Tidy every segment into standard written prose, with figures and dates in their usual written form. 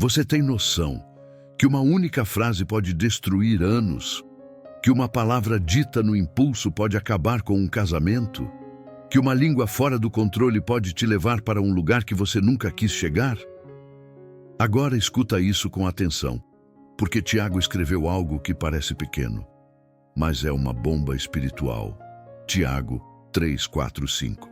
Você tem noção que uma única frase pode destruir anos? Que uma palavra dita no impulso pode acabar com um casamento? Que uma língua fora do controle pode te levar para um lugar que você nunca quis chegar? Agora escuta isso com atenção, porque Tiago escreveu algo que parece pequeno, mas é uma bomba espiritual. Tiago 3, 4, 5.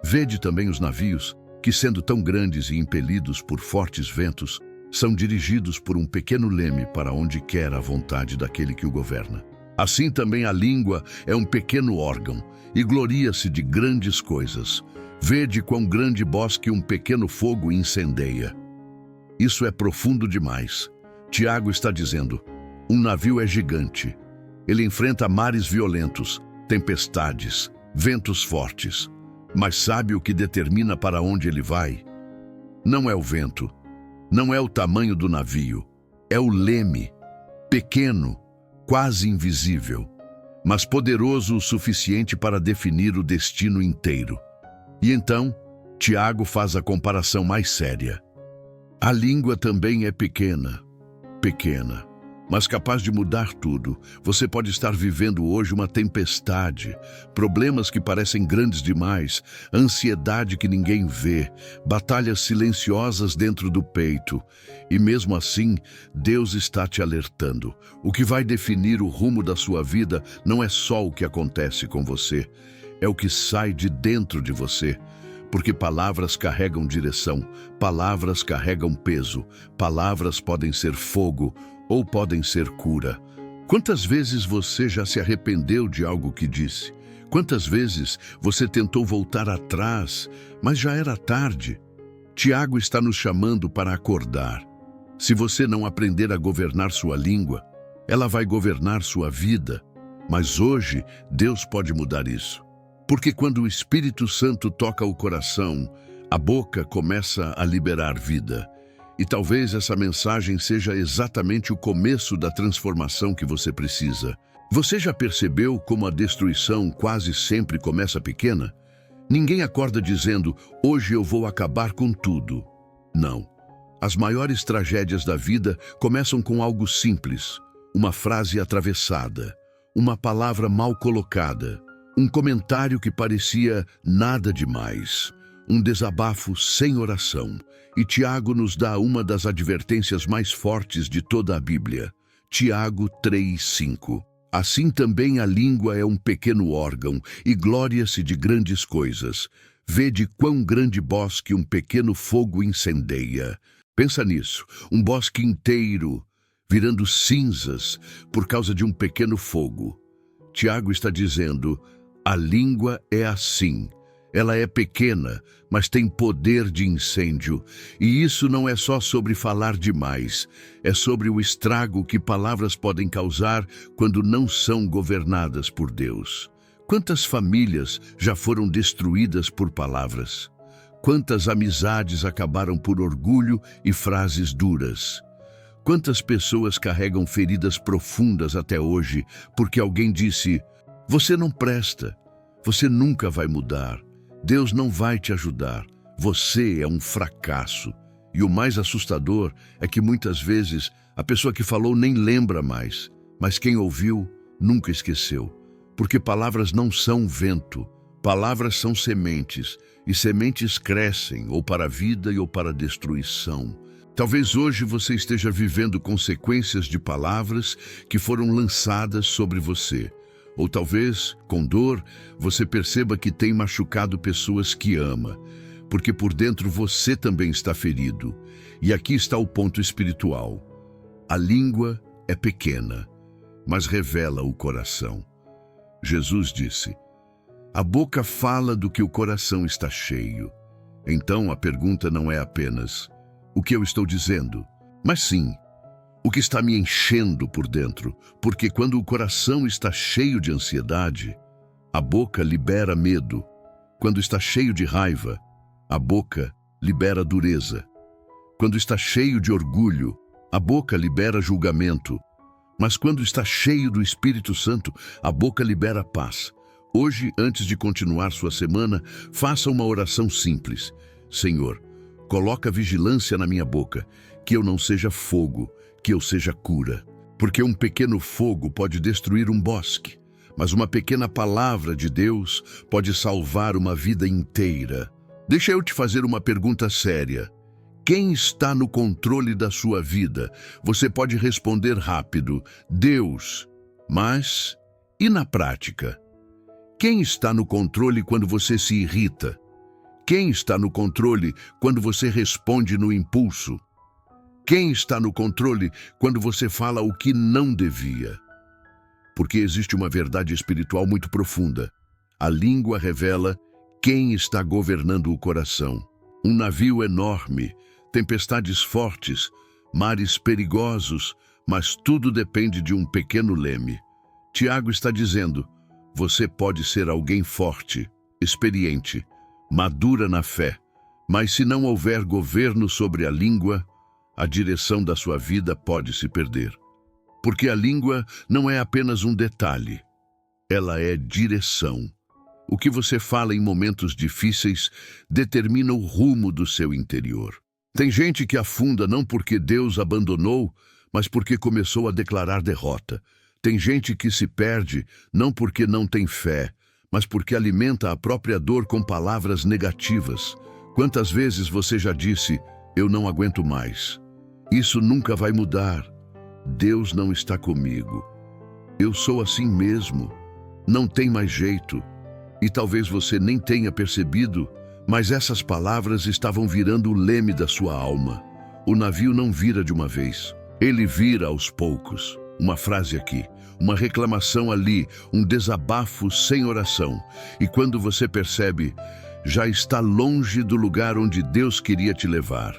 Vede também os navios, que sendo tão grandes e impelidos por fortes ventos, são dirigidos por um pequeno leme para onde quer a vontade daquele que o governa. Assim também a língua é um pequeno órgão, e gloria-se de grandes coisas. Vede quão grande bosque um pequeno fogo incendeia. Isso é profundo demais. Tiago está dizendo, um navio é gigante. Ele enfrenta mares violentos, tempestades, ventos fortes. Mas sabe o que determina para onde ele vai? Não é o vento, não é o tamanho do navio, é o leme, pequeno, quase invisível, mas poderoso o suficiente para definir o destino inteiro. E então, Tiago faz a comparação mais séria. A língua também é pequena, mas capaz de mudar tudo. Você pode estar vivendo hoje uma tempestade, problemas que parecem grandes demais, ansiedade que ninguém vê, batalhas silenciosas dentro do peito. E mesmo assim, Deus está te alertando. O que vai definir o rumo da sua vida não é só o que acontece com você, é o que sai de dentro de você. Porque palavras carregam direção, palavras carregam peso, palavras podem ser fogo ou podem ser cura. Quantas vezes você já se arrependeu de algo que disse? Quantas vezes você tentou voltar atrás, mas já era tarde? Tiago está nos chamando para acordar. Se você não aprender a governar sua língua, ela vai governar sua vida. Mas hoje, Deus pode mudar isso. Porque quando o Espírito Santo toca o coração, a boca começa a liberar vida. E talvez essa mensagem seja exatamente o começo da transformação que você precisa. Você já percebeu como a destruição quase sempre começa pequena? Ninguém acorda dizendo, hoje eu vou acabar com tudo. Não. As maiores tragédias da vida começam com algo simples, uma frase atravessada, uma palavra mal colocada, um comentário que parecia nada demais, um desabafo sem oração. E Tiago nos dá uma das advertências mais fortes de toda a Bíblia. Tiago 3, 5. Assim também a língua é um pequeno órgão, e glória-se de grandes coisas. Vede quão grande bosque um pequeno fogo incendeia. Pensa nisso, um bosque inteiro virando cinzas por causa de um pequeno fogo. Tiago está dizendo, a língua é assim. Ela é pequena, mas tem poder de incêndio. E isso não é só sobre falar demais, é sobre o estrago que palavras podem causar quando não são governadas por Deus. Quantas famílias já foram destruídas por palavras? Quantas amizades acabaram por orgulho e frases duras? Quantas pessoas carregam feridas profundas até hoje porque alguém disse, você não presta, você nunca vai mudar. Deus não vai te ajudar. Você é um fracasso. E o mais assustador é que muitas vezes a pessoa que falou nem lembra mais, mas quem ouviu nunca esqueceu. Porque palavras não são vento, palavras são sementes, e sementes crescem ou para a vida ou para a destruição. Talvez hoje você esteja vivendo consequências de palavras que foram lançadas sobre você. Ou talvez, com dor, você perceba que tem machucado pessoas que ama, porque por dentro você também está ferido. E aqui está o ponto espiritual. A língua é pequena, mas revela o coração. Jesus disse, a boca fala do que o coração está cheio. Então a pergunta não é apenas, o que eu estou dizendo? Mas sim, o que está me enchendo por dentro, porque quando o coração está cheio de ansiedade, a boca libera medo. Quando está cheio de raiva, a boca libera dureza. Quando está cheio de orgulho, a boca libera julgamento. Mas quando está cheio do Espírito Santo, a boca libera paz. Hoje, antes de continuar sua semana, faça uma oração simples. Senhor, coloca vigilância na minha boca, que eu não seja fogo, que eu seja cura. Porque um pequeno fogo pode destruir um bosque, mas uma pequena palavra de Deus pode salvar uma vida inteira. Deixa eu te fazer uma pergunta séria. Quem está no controle da sua vida? Você pode responder rápido: Deus. Mas, e na prática? Quem está no controle quando você se irrita? Quem está no controle quando você responde no impulso? Quem está no controle quando você fala o que não devia? Porque existe uma verdade espiritual muito profunda. A língua revela quem está governando o coração. Um navio enorme, tempestades fortes, mares perigosos, mas tudo depende de um pequeno leme. Tiago está dizendo: você pode ser alguém forte, experiente, madura na fé, mas se não houver governo sobre a língua, a direção da sua vida pode se perder. Porque a língua não é apenas um detalhe, ela é direção. O que você fala em momentos difíceis determina o rumo do seu interior. Tem gente que afunda não porque Deus abandonou, mas porque começou a declarar derrota. Tem gente que se perde não porque não tem fé, mas porque alimenta a própria dor com palavras negativas. Quantas vezes você já disse: eu não aguento mais? Isso nunca vai mudar. Deus não está comigo. Eu sou assim mesmo. Não tem mais jeito. E talvez você nem tenha percebido, mas essas palavras estavam virando o leme da sua alma. O navio não vira de uma vez. Ele vira aos poucos. Uma frase aqui, uma reclamação ali, um desabafo sem oração. E quando você percebe, já está longe do lugar onde Deus queria te levar.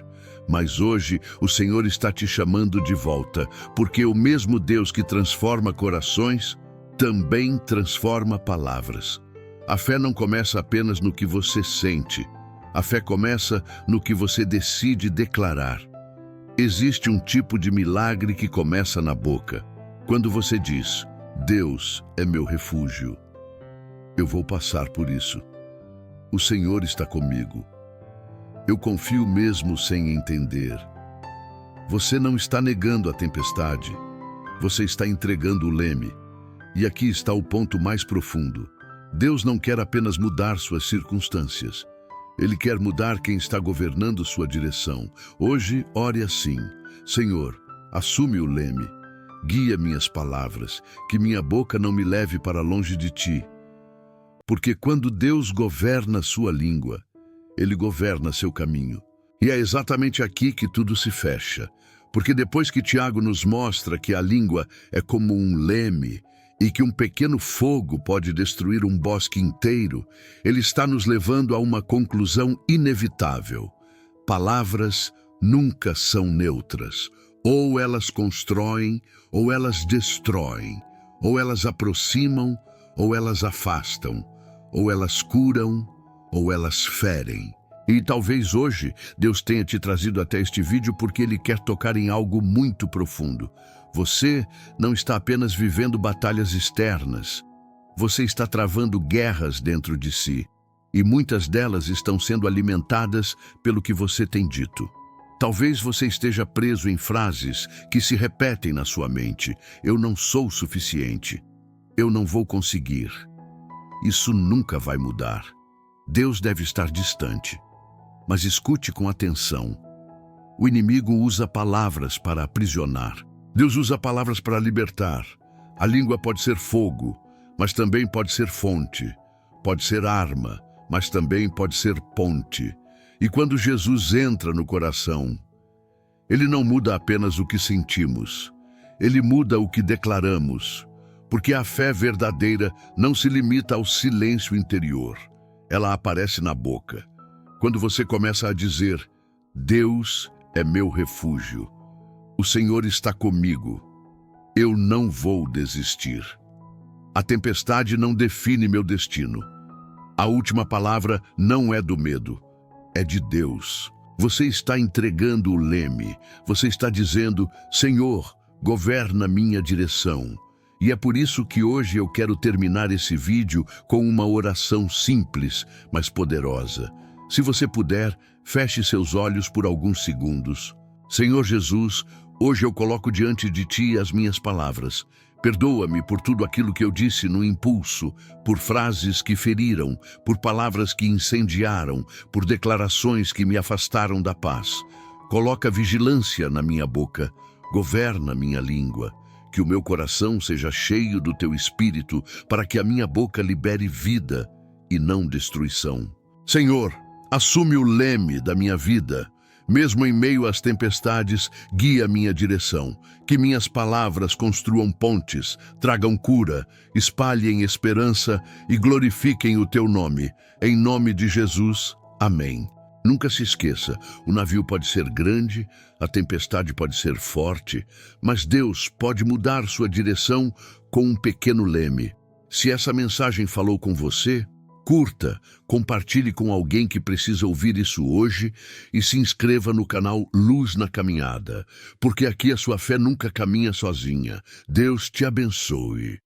Mas hoje o Senhor está te chamando de volta, porque o mesmo Deus que transforma corações também transforma palavras. A fé não começa apenas no que você sente. A fé começa no que você decide declarar. Existe um tipo de milagre que começa na boca. Quando você diz: Deus é meu refúgio. Eu vou passar por isso. O Senhor está comigo. Eu confio mesmo sem entender. Você não está negando a tempestade. Você está entregando o leme. E aqui está o ponto mais profundo. Deus não quer apenas mudar suas circunstâncias. Ele quer mudar quem está governando sua direção. Hoje, ore assim: Senhor, assume o leme. Guia minhas palavras, que minha boca não me leve para longe de ti. Porque quando Deus governa sua língua, Ele governa seu caminho. E é exatamente aqui que tudo se fecha. Porque depois que Tiago nos mostra que a língua é como um leme e que um pequeno fogo pode destruir um bosque inteiro, ele está nos levando a uma conclusão inevitável. Palavras nunca são neutras. Ou elas constroem, ou elas destroem. Ou elas aproximam, ou elas afastam. Ou elas curam, ou elas ferem. E talvez hoje Deus tenha te trazido até este vídeo porque Ele quer tocar em algo muito profundo. Você não está apenas vivendo batalhas externas. Você está travando guerras dentro de si. E muitas delas estão sendo alimentadas pelo que você tem dito. Talvez você esteja preso em frases que se repetem na sua mente. Eu não sou suficiente. Eu não vou conseguir. Isso nunca vai mudar. Deus deve estar distante. Mas escute com atenção. O inimigo usa palavras para aprisionar. Deus usa palavras para libertar. A língua pode ser fogo, mas também pode ser fonte. Pode ser arma, mas também pode ser ponte. E quando Jesus entra no coração, Ele não muda apenas o que sentimos. Ele muda o que declaramos. Porque a fé verdadeira não se limita ao silêncio interior. Ela aparece na boca. Quando você começa a dizer: Deus é meu refúgio. O Senhor está comigo. Eu não vou desistir. A tempestade não define meu destino. A última palavra não é do medo, é de Deus. Você está entregando o leme. Você está dizendo: Senhor, governa minha direção. E é por isso que hoje eu quero terminar esse vídeo com uma oração simples, mas poderosa. Se você puder, feche seus olhos por alguns segundos. Senhor Jesus, hoje eu coloco diante de Ti as minhas palavras. Perdoa-me por tudo aquilo que eu disse no impulso, por frases que feriram, por palavras que incendiaram, por declarações que me afastaram da paz. Coloca vigilância na minha boca, governa minha língua. Que o meu coração seja cheio do Teu Espírito, para que a minha boca libere vida e não destruição. Senhor, assume o leme da minha vida. Mesmo em meio às tempestades, guia minha direção. Que minhas palavras construam pontes, tragam cura, espalhem esperança e glorifiquem o Teu nome. Em nome de Jesus, amém. Nunca se esqueça, o navio pode ser grande, a tempestade pode ser forte, mas Deus pode mudar sua direção com um pequeno leme. Se essa mensagem falou com você, curta, compartilhe com alguém que precisa ouvir isso hoje e se inscreva no canal Luz na Caminhada, porque aqui a sua fé nunca caminha sozinha. Deus te abençoe.